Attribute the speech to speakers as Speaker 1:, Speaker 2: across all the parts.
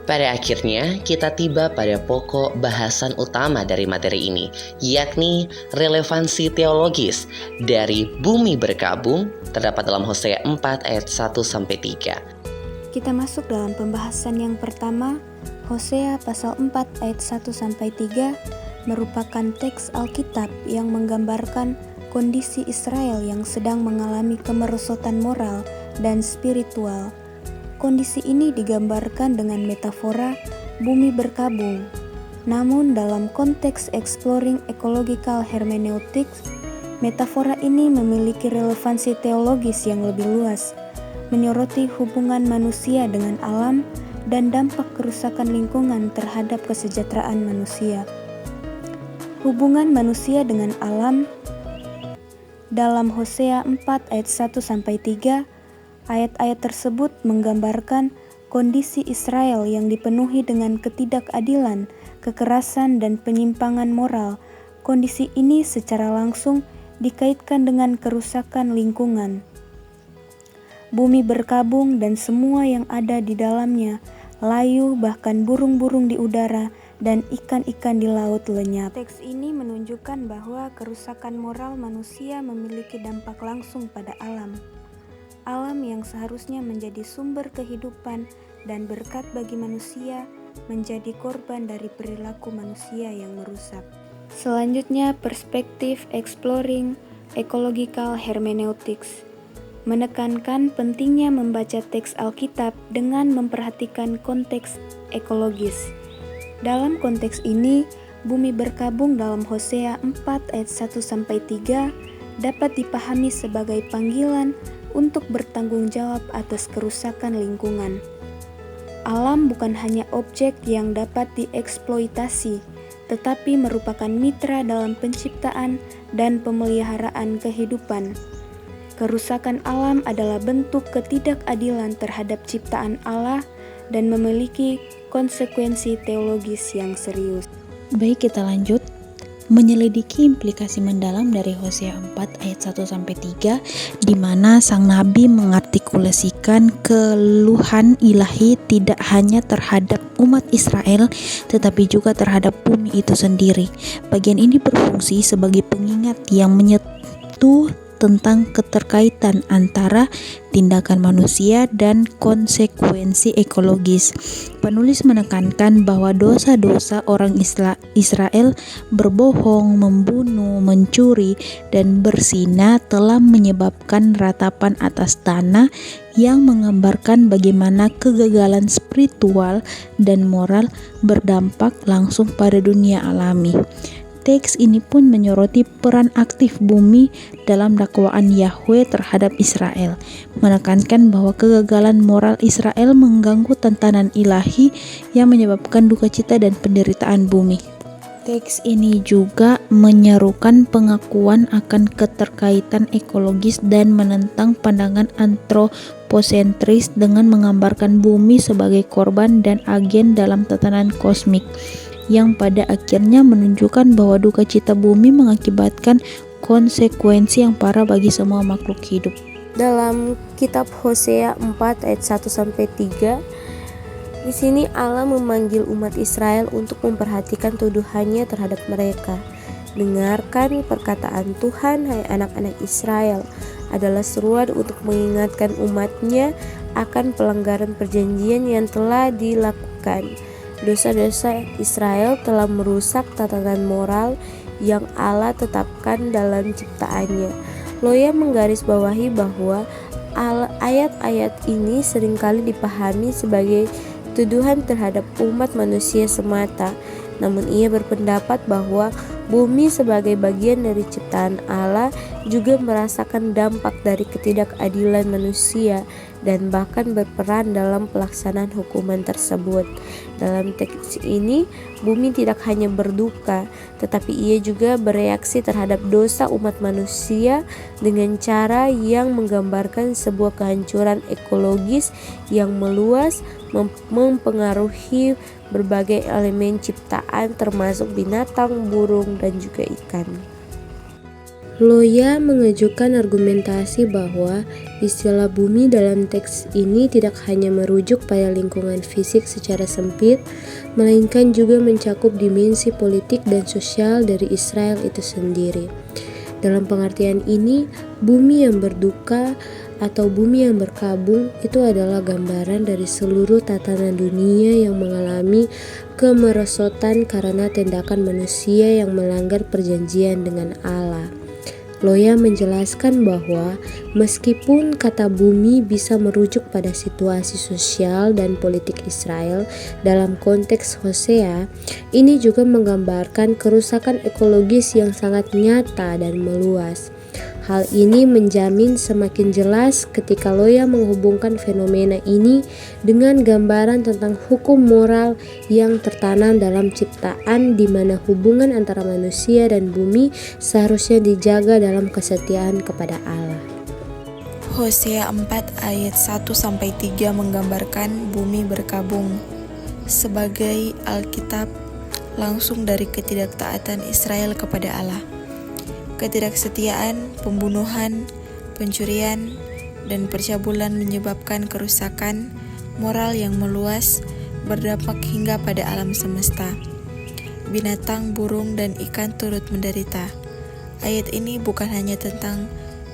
Speaker 1: Pada akhirnya, kita tiba pada pokok bahasan utama dari materi ini, yakni relevansi teologis dari bumi berkabung terdapat dalam Hosea 4 ayat 1-3.
Speaker 2: Kita masuk dalam pembahasan yang pertama. Hosea pasal 4 ayat 1-3 merupakan teks Alkitab yang menggambarkan kondisi Israel yang sedang mengalami kemerosotan moral dan spiritual. Kondisi ini digambarkan dengan metafora bumi berkabung. Namun dalam konteks exploring ecological hermeneutics, metafora ini memiliki relevansi teologis yang lebih luas, menyoroti hubungan manusia dengan alam dan dampak kerusakan lingkungan terhadap kesejahteraan manusia. Hubungan manusia dengan alam dalam Hosea 4 ayat 1-3, ayat-ayat tersebut menggambarkan kondisi Israel yang dipenuhi dengan ketidakadilan, kekerasan, dan penyimpangan moral. Kondisi ini secara langsung dikaitkan dengan kerusakan lingkungan. Bumi berkabung dan semua yang ada di dalamnya, layu, bahkan burung-burung di udara, dan ikan-ikan di laut lenyap. Teks ini menunjukkan bahwa kerusakan moral manusia memiliki dampak langsung pada alam. Alam yang seharusnya menjadi sumber kehidupan dan berkat bagi manusia menjadi korban dari perilaku manusia yang merusak. Selanjutnya, perspektif exploring ecological hermeneutics menekankan pentingnya membaca teks Alkitab dengan memperhatikan konteks ekologis. Dalam konteks ini, bumi berkabung dalam Hosea 4 ayat 1-3 dapat dipahami sebagai panggilan untuk bertanggung jawab atas kerusakan lingkungan. Alam bukan hanya objek yang dapat dieksploitasi, tetapi merupakan mitra dalam penciptaan dan pemeliharaan kehidupan. Kerusakan alam adalah bentuk ketidakadilan terhadap ciptaan Allah dan memiliki konsekuensi teologis yang serius.
Speaker 3: Baik, kita lanjut. Menyelidiki implikasi mendalam dari Hosea 4 ayat 1-3, di mana sang nabi mengartikulasikan keluhan ilahi tidak hanya terhadap umat Israel tetapi juga terhadap bumi itu sendiri. Bagian ini berfungsi sebagai pengingat yang menyentuh tentang keterkaitan antara tindakan manusia dan konsekuensi ekologis. Penulis menekankan bahwa dosa-dosa orang Israel berbohong, membunuh, mencuri, dan berzina telah menyebabkan ratapan atas tanah yang menggambarkan bagaimana kegagalan spiritual dan moral berdampak langsung pada dunia alami. Teks ini pun menyoroti peran aktif bumi dalam dakwaan Yahweh terhadap Israel, menekankan bahwa kegagalan moral Israel mengganggu tatanan ilahi yang menyebabkan duka cita dan penderitaan bumi. Teks ini juga menyerukan pengakuan akan keterkaitan ekologis dan menentang pandangan antroposentris dengan menggambarkan bumi sebagai korban dan agen dalam tatanan kosmik, yang pada akhirnya menunjukkan bahwa duka cita bumi mengakibatkan konsekuensi yang parah bagi semua makhluk hidup.
Speaker 4: Dalam kitab Hosea 4 ayat 1-3, di sini Allah memanggil umat Israel untuk memperhatikan tuduhannya terhadap mereka. Dengarkan perkataan Tuhan, hai anak-anak Israel, adalah seruan untuk mengingatkan umatnya akan pelanggaran perjanjian yang telah dilakukan. Dosa-dosa Israel telah merusak tatanan moral yang Allah tetapkan dalam ciptaannya. Loya menggarisbawahi bahwa ayat-ayat ini seringkali dipahami sebagai tuduhan terhadap umat manusia semata. Namun ia berpendapat bahwa bumi sebagai bagian dari ciptaan Allah juga merasakan dampak dari ketidakadilan manusia dan bahkan berperan dalam pelaksanaan hukuman tersebut. Dalam teks ini, bumi tidak hanya berduka, tetapi ia juga bereaksi terhadap dosa umat manusia dengan cara yang menggambarkan sebuah kehancuran ekologis yang meluas, mempengaruhi berbagai elemen ciptaan termasuk binatang, burung, dan juga ikan. Loya mengajukan argumentasi bahwa istilah bumi dalam teks ini tidak hanya merujuk pada lingkungan fisik secara sempit, melainkan juga mencakup dimensi politik dan sosial dari Israel itu sendiri. Dalam pengertian ini, bumi yang berduka atau bumi yang berkabung itu adalah gambaran dari seluruh tatanan dunia yang mengalami kemerosotan karena tindakan manusia yang melanggar perjanjian dengan Allah. Loya menjelaskan bahwa meskipun kata bumi bisa merujuk pada situasi sosial dan politik Israel dalam konteks Hosea, ini juga menggambarkan kerusakan ekologis yang sangat nyata dan meluas. Hal ini menjamin semakin jelas ketika Loya menghubungkan fenomena ini dengan gambaran tentang hukum moral yang tertanam dalam ciptaan, di mana hubungan antara manusia dan bumi seharusnya dijaga dalam kesetiaan kepada Allah.
Speaker 3: Hosea 4 ayat 1-3 menggambarkan bumi berkabung sebagai Alkitab langsung dari ketidaktaatan Israel kepada Allah. Ketidaksetiaan, pembunuhan, pencurian, dan percabulan menyebabkan kerusakan moral yang meluas berdampak hingga pada alam semesta. Binatang, burung, dan ikan turut menderita. Ayat ini bukan hanya tentang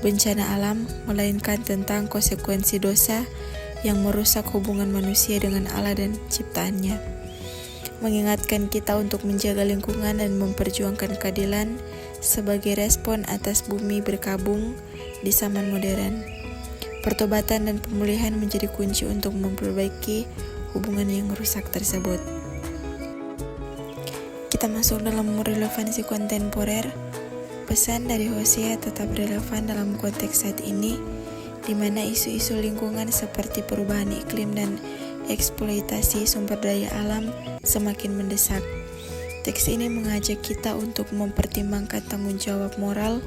Speaker 3: bencana alam, melainkan tentang konsekuensi dosa yang merusak hubungan manusia dengan Allah dan ciptaannya. Mengingatkan kita untuk menjaga lingkungan dan memperjuangkan keadilan sebagai respon atas bumi berkabung di zaman modern. Pertobatan dan pemulihan menjadi kunci untuk memperbaiki hubungan yang rusak tersebut. Kita masuk dalam relevansi kontemporer. Pesan dari Hosea tetap relevan dalam konteks saat ini, di mana isu-isu lingkungan seperti perubahan iklim dan eksploitasi sumber daya alam semakin mendesak. Teks ini mengajak kita untuk mempertimbangkan tanggung jawab moral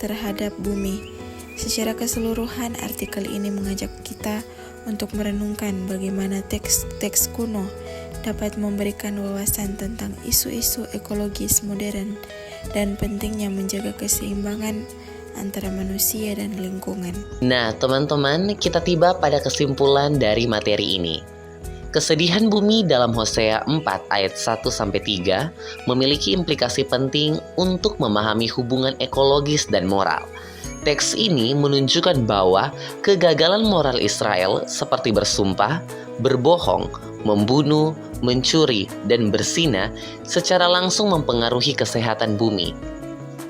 Speaker 3: terhadap bumi. Secara keseluruhan, artikel ini mengajak kita untuk merenungkan bagaimana teks kuno dapat memberikan wawasan tentang isu-isu ekologis modern dan pentingnya menjaga keseimbangan antara manusia dan lingkungan.
Speaker 1: Nah, teman-teman, kita tiba pada kesimpulan dari materi ini. Kesedihan bumi dalam Hosea 4 ayat 1-3 memiliki implikasi penting untuk memahami hubungan ekologis dan moral. Teks ini menunjukkan bahwa kegagalan moral Israel seperti bersumpah, berbohong, membunuh, mencuri, dan berzina secara langsung mempengaruhi kesehatan bumi.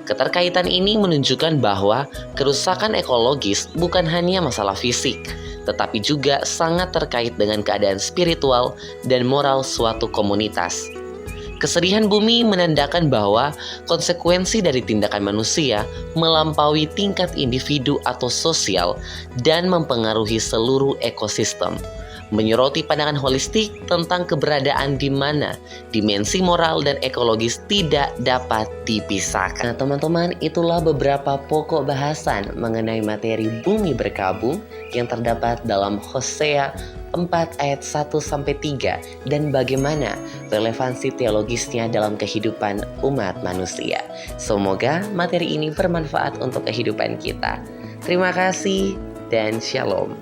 Speaker 1: Keterkaitan ini menunjukkan bahwa kerusakan ekologis bukan hanya masalah fisik, tetapi juga sangat terkait dengan keadaan spiritual dan moral suatu komunitas. Kesedihan bumi menandakan bahwa konsekuensi dari tindakan manusia melampaui tingkat individu atau sosial dan mempengaruhi seluruh ekosistem, menyoroti pandangan holistik tentang keberadaan di mana dimensi moral dan ekologis tidak dapat dipisahkan. Nah, teman-teman, itulah beberapa pokok bahasan mengenai materi bumi berkabung yang terdapat dalam Hosea 4 ayat 1-3 dan bagaimana relevansi teologisnya dalam kehidupan umat manusia. Semoga materi ini bermanfaat untuk kehidupan kita. Terima kasih dan shalom.